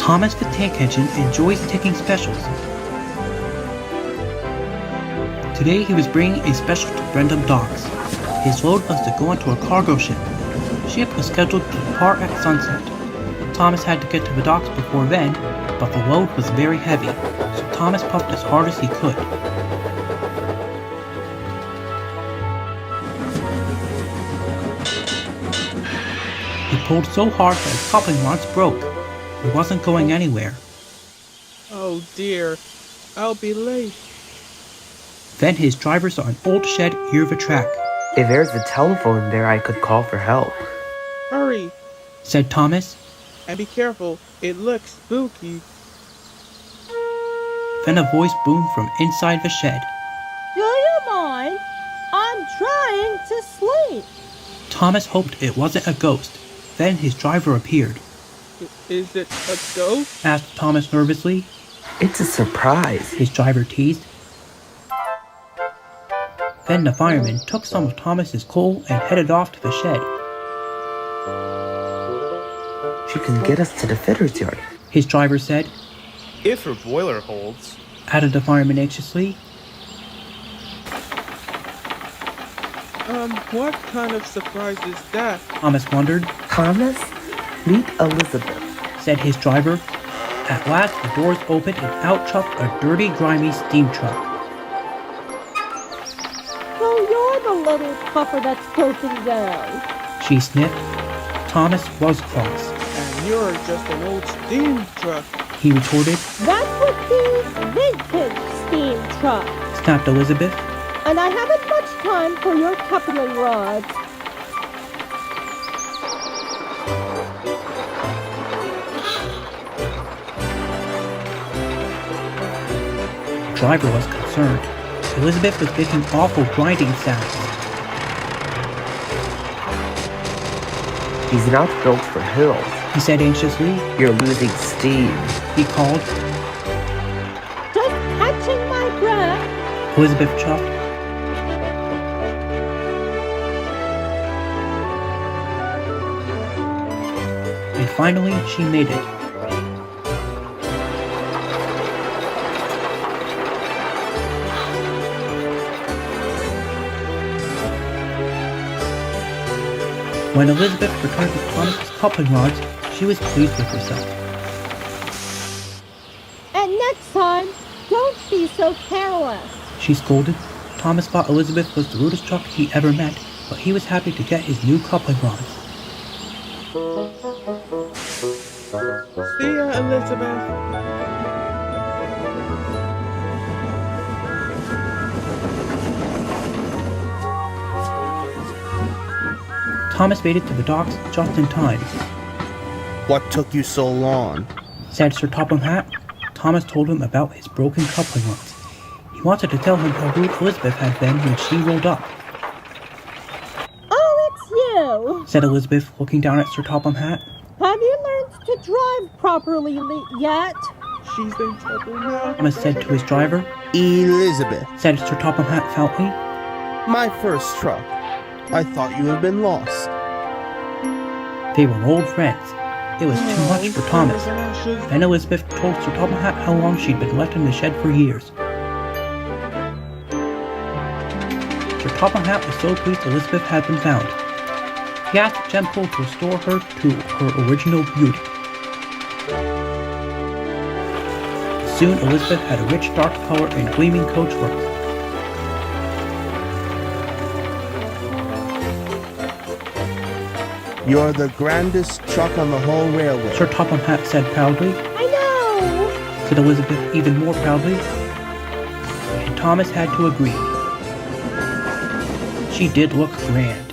Thomas the Tank Engine enjoys taking specials. Today he was bringing a special to Redub docks. His load was to go onto a cargo ship. The ship was scheduled to depart at sunset. Thomas had to get to the docks before then, but the load was very heavy, so Thomas puffed as hard as he could. He pulled so hard that his coupling rods broke. He wasn't going anywhere. Oh dear, I'll be late. Then his driver saw an old shed near the track. If there's a telephone there, I could call for help. Hurry, Said Thomas. and be careful, it looks spooky. Then a voice boomed from inside the shed. Do you mind? I'm trying to sleep. Thomas hoped it wasn't a ghost. Then his driver appeared. Is it a ghost? Asked Thomas nervously. It's a surprise. His driver teased. Then the fireman took some of Thomas's coal and headed off to the shed. She can get us to the fitter's yard. His driver said. If her boiler holds. Added the fireman anxiously. What kind of surprise is that? Thomas wondered. Thomas, meet Elizabeth. Said his driver. At last the doors opened and out chucked a dirty, grimy steam truck. So you're the little puffer that's broken down. She sniffed. Thomas was cross. And you're just an old steam truck. He retorted. That would be vintage steam truck. Snapped Elizabeth. And I haven't much time for your coupling rods. Driver was concerned. Elizabeth was making awful grinding sounds. He's not built for hills. He said anxiously. You're losing steam. He called. Just catching my breath. Elizabeth chuffed. And finally, she made it. When Elizabeth returned with Thomas's coupling rods, she was pleased with herself. And next time, don't be so careless. She scolded. Thomas thought Elizabeth was the rudest truck he ever met, but he was happy to get his new coupling rods. See ya, Elizabeth. Thomas made it to the docks just in time. What took you so long? Said Sir Topham Hatt. Thomas told him about his broken coupling rods. He wanted to tell him how rude Elizabeth had been when she rolled up. Oh, it's you. Said Elizabeth, looking down at Sir Topham Hatt. Have you learned to drive properly yet? She's in trouble now. Thomas said to his driver. Elizabeth, Said Sir Topham Hatt stoutly. my first truck. I thought you had been lost. They were old friends. It was too much for Thomas. Then Elizabeth told Sir Topham Hatt how long she'd been left in the shed for years. Sir Topham Hatt was so pleased Elizabeth had been found. He asked Gempool to restore her to her original beauty. Soon Elizabeth had a rich dark color and gleaming coach work. You're the grandest truck on the whole railway. Sir Topham Hatt said proudly. I know. Said Elizabeth even more proudly. And Thomas had to agree. She did look grand.